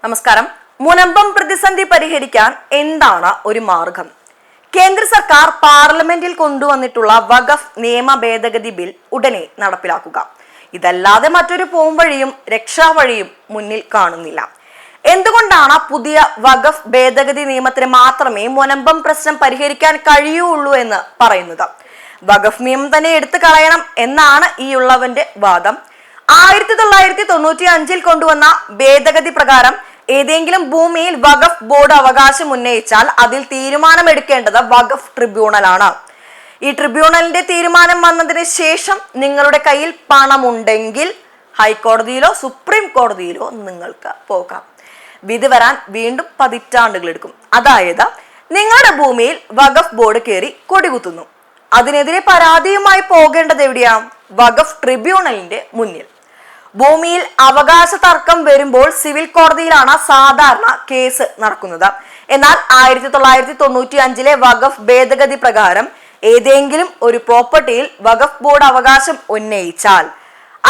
നമസ്കാരം. മുനമ്പം പ്രതിസന്ധി പരിഹരിക്കാൻ എന്താണ് ഒരു മാർഗം? കേന്ദ്ര സർക്കാർ പാർലമെന്റിൽ കൊണ്ടുവന്നിട്ടുള്ള വഖഫ് നിയമ ഭേദഗതി ബിൽ ഉടനെ നടപ്പിലാക്കുക. ഇതല്ലാതെ മറ്റൊരു പോംവഴിയും രക്ഷാവഴിയും മുന്നിൽ കാണുന്നില്ല. എന്തുകൊണ്ടാണ് പുതിയ വഖഫ് ഭേദഗതി നിയമത്തിന് മാത്രമേ മുനമ്പം പ്രശ്നം പരിഹരിക്കാൻ കഴിയുള്ളൂ എന്ന് പറയുന്നത്? വഖഫ് നിയമം തന്നെ എടുത്തു കളയണം എന്നാണ് ഈ ഉള്ളവന്റെ വാദം. 1995 കൊണ്ടുവന്ന ഭേദഗതി പ്രകാരം ഏതെങ്കിലും ഭൂമിയിൽ വഖഫ് ബോർഡ് അവകാശം ഉന്നയിച്ചാൽ അതിൽ തീരുമാനമെടുക്കേണ്ടത് വഖഫ് ട്രിബ്യൂണലാണ്. ഈ ട്രിബ്യൂണലിന്റെ തീരുമാനം വന്നതിന് ശേഷം നിങ്ങളുടെ കയ്യിൽ പണമുണ്ടെങ്കിൽ ഹൈക്കോടതിയിലോ സുപ്രീം കോടതിയിലോ നിങ്ങൾക്ക് പോകാം. വിധി വരാൻ വീണ്ടും പതിറ്റാണ്ടുകൾ എടുക്കും. അതായത് നിങ്ങളുടെ ഭൂമിയിൽ വഖഫ് ബോർഡ് കയറി കൊടികുത്തുന്നു. അതിനെതിരെ പരാതിയുമായി പോകേണ്ടത് എവിടെയാ? വഖഫ് ട്രിബ്യൂണലിന്റെ മുന്നിൽ. ഭൂമിയിൽ അവകാശ തർക്കം വരുമ്പോൾ സിവിൽ കോടതിയിലാണ് സാധാരണ കേസ് നടക്കുന്നത്. എന്നാൽ 1995 വഖഫ് ഭേദഗതി പ്രകാരം ഏതെങ്കിലും ഒരു പ്രോപ്പർട്ടിയിൽ വഖഫ് ബോർഡ് അവകാശം ഉന്നയിച്ചാൽ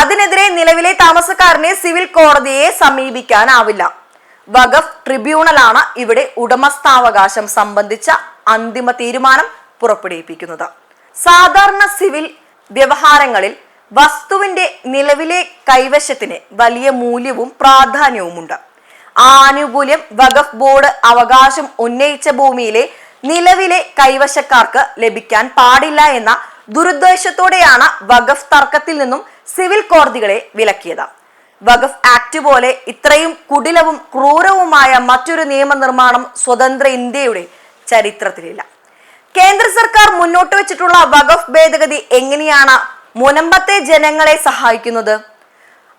അതിനെതിരെ നിലവിലെ താമസക്കാരനെ സിവിൽ കോടതിയെ സമീപിക്കാനാവില്ല. വഖഫ് ട്രിബ്യൂണലാണ് ഇവിടെ ഉടമസ്ഥാവകാശം സംബന്ധിച്ച അന്തിമ തീരുമാനം പുറപ്പെടുവിപ്പിക്കുന്നത്. സാധാരണ സിവിൽ വ്യവഹാരങ്ങളിൽ വസ്തുവിന്റെ നിലവിലെ കൈവശത്തിന് വലിയ മൂല്യവും പ്രാധാന്യവുമുണ്ട്. ആ ആനുകൂല്യം വഖഫ് ബോർഡ് അവകാശം ഉന്നയിച്ച ഭൂമിയിലെ നിലവിലെ കൈവശക്കാർക്ക് ലഭിക്കാൻ പാടില്ല എന്ന ദുരുദ്ദേശത്തോടെയാണ് വഖഫ് തർക്കത്തിൽ നിന്നും സിവിൽ കോടതികളെ വിലക്കിയത്. വഖഫ് ആക്ട് പോലെ ഇത്രയും കുടിലവും ക്രൂരവുമായ മറ്റൊരു നിയമനിർമ്മാണം സ്വതന്ത്ര ഇന്ത്യയുടെ ചരിത്രത്തിലില്ല. കേന്ദ്ര സർക്കാർ മുന്നോട്ട് വെച്ചിട്ടുള്ള വഖഫ് ഭേദഗതി എങ്ങനെയാണ് മുനമ്പത്തെ ജനങ്ങളെ സഹായിക്കുന്നത്?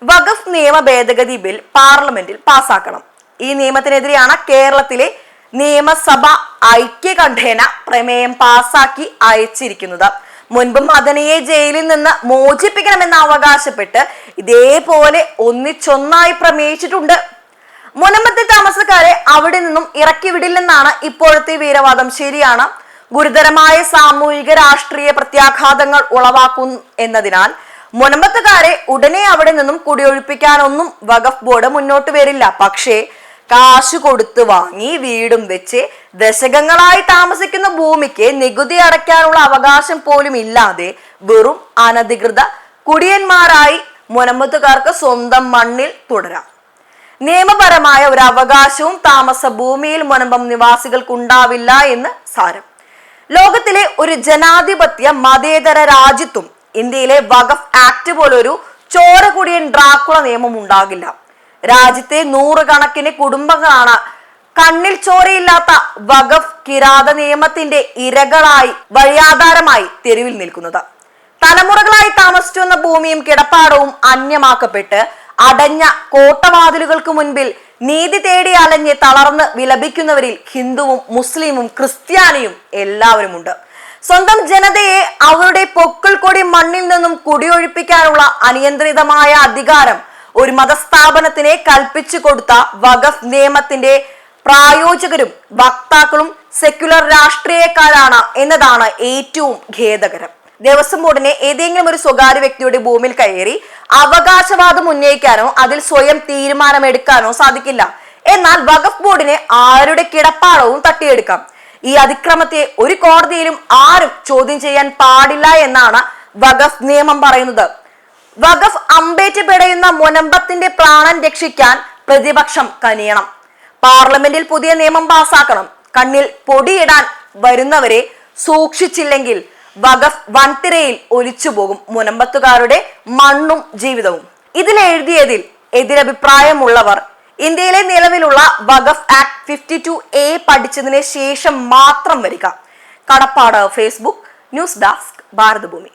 വഖഫ് നിയമ ഭേദഗതി ബിൽ പാർലമെന്റിൽ പാസാക്കണം. ഈ നിയമത്തിനെതിരെയാണ് കേരളത്തിലെ നിയമസഭ ഐക്യകണ്ഠേന പ്രമേയം പാസാക്കി അയച്ചിരിക്കുന്നത്. മുൻപ് മദനിയെ ജയിലിൽ നിന്ന് മോചിപ്പിക്കണമെന്ന് അവകാശപ്പെട്ട് ഇതേപോലെ ഒന്നിച്ചൊന്നായി പ്രമേയിച്ചിട്ടുണ്ട്. മുനമ്പത്തെ താമസക്കാരെ അവിടെ നിന്നും ഇറക്കി വിടില്ലെന്നാണ് ഇപ്പോഴത്തെ വീരവാദം. ശരിയാണ്. ഗുരുതരമായ സാമൂഹിക രാഷ്ട്രീയ പ്രത്യാഘാതങ്ങൾ ഉളവാക്കും എന്നതിനാൽ മുനമ്പത്തുകാരെ ഉടനെ അവിടെ നിന്നും കുടിയൊഴിപ്പിക്കാനൊന്നും വഖഫ് ബോർഡ് മുന്നോട്ട് വരില്ല. പക്ഷേ കാശ് കൊടുത്ത് വാങ്ങി വീടും വെച്ച് ദശകങ്ങളായി താമസിക്കുന്ന ഭൂമിക്ക് നികുതി അടയ്ക്കാനുള്ള അവകാശം പോലും ഇല്ലാതെ വെറും അനധികൃത കുടിയന്മാരായി മുനമ്പത്തുകാർക്ക് സ്വന്തം മണ്ണിൽ തുടരാം. നിയമപരമായ ഒരു അവകാശവും താമസ ഭൂമിയിൽ മുനമ്പം നിവാസികൾക്കുണ്ടാവില്ല എന്ന് സാരം. ലോകത്തിലെ ഒരു ജനാധിപത്യ മതേതര രാജ്യത്തും ഇന്ത്യയിലെ വഖഫ് ആക്ട് പോലൊരു ചോരകുടിയൻ ഡ്രാക്കുള നിയമം ഉണ്ടാകില്ല. രാജ്യത്തെ നൂറുകണക്കിന് കുടുംബങ്ങളാണ് കണ്ണിൽ ചോരയില്ലാത്ത വഖഫ് കിരാത നിയമത്തിന്റെ ഇരകളായി വഴിയാധാരമായി തെരുവിൽ നിൽക്കുന്നത്. തലമുറകളായി താമസിച്ചു വന്ന ഭൂമിയും കിടപ്പാടവും അന്യമാക്കപ്പെട്ട് അടഞ്ഞ കോട്ടവാതിലുകൾക്ക് മുൻപിൽ നീതി തേടി അലഞ്ഞ് തളർന്ന് വിലപിക്കുന്നവരിൽ ഹിന്ദുവും മുസ്ലിമും ക്രിസ്ത്യാനിയും എല്ലാവരുമുണ്ട്. സ്വന്തം ജനതയെ അവരുടെ പൊക്കിൾ കൊടി മണ്ണിൽ നിന്നും കുടിയൊഴിപ്പിക്കാനുള്ള അനിയന്ത്രിതമായ അധികാരം ഒരു മതസ്ഥാപനത്തിനെ കൽപ്പിച്ചു കൊടുത്ത വഖഫ് നിയമത്തിന്റെ പ്രായോജകരും വക്താക്കളും സെക്യുലർ രാഷ്ട്രീയക്കാരാണ് എന്നതാണ് ഏറ്റവും ഖേദകരം. ദേവസ്വം ബോർഡിനെ ഏതെങ്കിലും ഒരു സ്വകാര്യ വ്യക്തിയുടെ ഭൂമിയിൽ കയറി അവകാശവാദം ഉന്നയിക്കാനോ അതിൽ സ്വയം തീരുമാനമെടുക്കാനോ സാധിക്കില്ല. എന്നാൽ വഖഫ് ബോർഡിനെ ആരുടെ കിടപ്പാടവും തട്ടിയെടുക്കാം. ഈ അതിക്രമത്തെ ഒരു കോടതിയിലും ആരും ചോദ്യം ചെയ്യാൻ പാടില്ല എന്നാണ് വഖഫ് നിയമം പറയുന്നത്. വഖഫ് അമ്പേറ്റ് പിടയുന്ന മുനമ്പത്തിന്റെ പ്രാണൻ രക്ഷിക്കാൻ പ്രതിപക്ഷം കനിയണം. പാർലമെന്റിൽ പുതിയ നിയമം പാസാക്കണം. കണ്ണിൽ പൊടിയിടാൻ വരുന്നവരെ സൂക്ഷിച്ചില്ലെങ്കിൽ വഖഫ് വൻതിരയിൽ ഒലിച്ചുപോകും മുനമ്പത്തുകാരുടെ മണ്ണും ജീവിതവും. ഇതിലെഴുതിയതിൽ എതിരഭിപ്രായമുള്ളവർ ഇന്ത്യയിലെ നിലവിലുള്ള വഖഫ് ആക്ട് 52A പഠിച്ചതിന് ശേഷം മാത്രം വരിക. കടപ്പാട്, ഫേസ്ബുക്ക്. News desk, Bharathabhoomi.